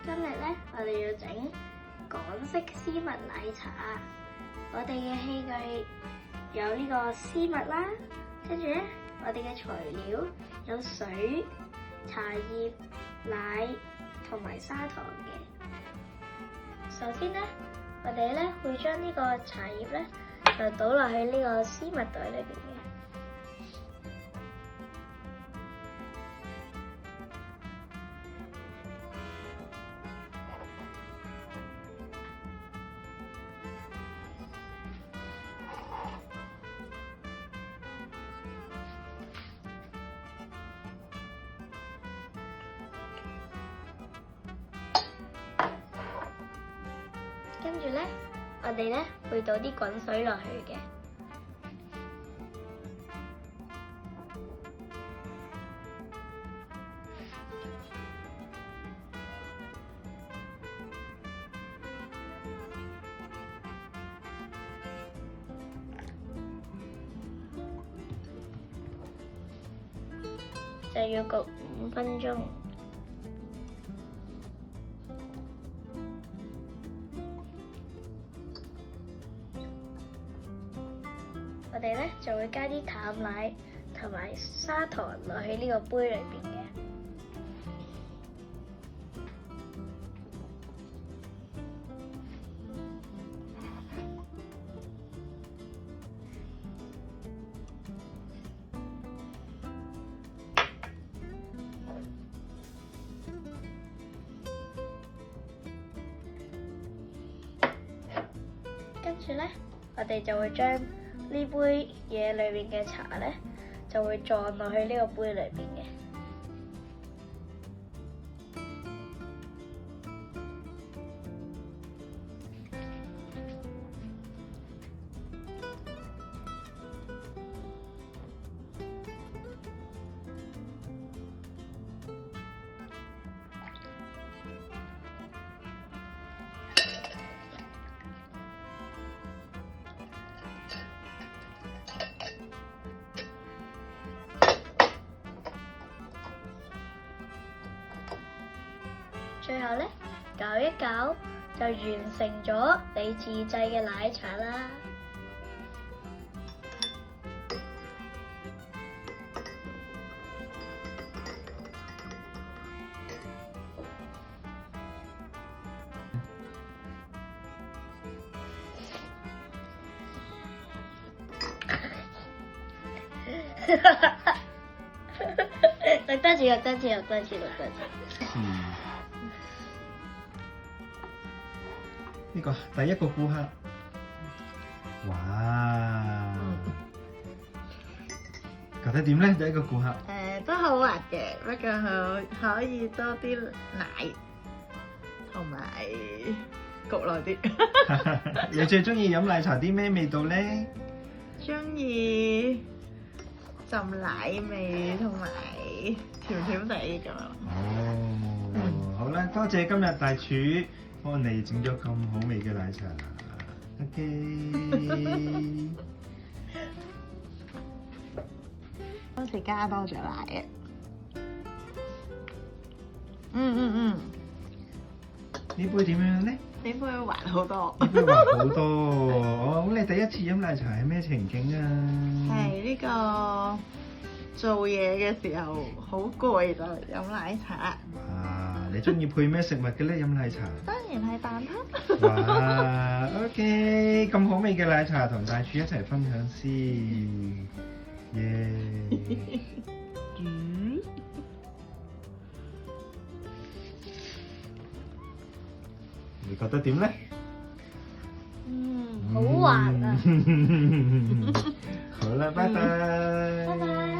今日咧，我哋要整港式絲襪奶茶。我哋嘅器具有呢個絲襪啦，跟住咧，我哋嘅材料有水、茶葉、奶同埋砂糖嘅。首先咧，我哋咧會將呢個茶葉咧就倒落去呢個絲襪袋裏邊嘅。跟住咧，我哋咧會倒啲滾水落去嘅。就要焗5分鐘。我哋咧就會加啲淡奶同埋砂糖落去呢個杯裏邊嘅。跟住咧，我哋就會將呢杯嘢裏邊嘅茶咧，就會撞落去呢個杯裏邊嘅。最後咧，攪一攪就完成咗你自製嘅奶茶啦。錄多次。呢個第一個顧客，哇！覺得點咧？第一個顧客，都好滑嘅，不過佢可以多啲奶同埋焗耐啲。你最中意飲奶茶啲咩味道咧？中意浸奶味同埋甜甜地咁樣。哦，好啦，多謝今日大廚幫你整咗咁好味嘅奶茶。OK。當時加多咗奶嘅。呢杯點樣咧？呢杯滑好多。呢杯滑好多。哦，咁你第一次飲奶茶係咩情景啊？係呢個做嘢嘅時候好攰就飲奶茶。哇！你中意配咩食物嘅咧？飲奶茶？當然係蛋撻。哇！OK， 咁好味嘅奶茶同大廚一齊分享先。耶！你覺得點咧？好滑啊！好啦，拜拜。拜拜。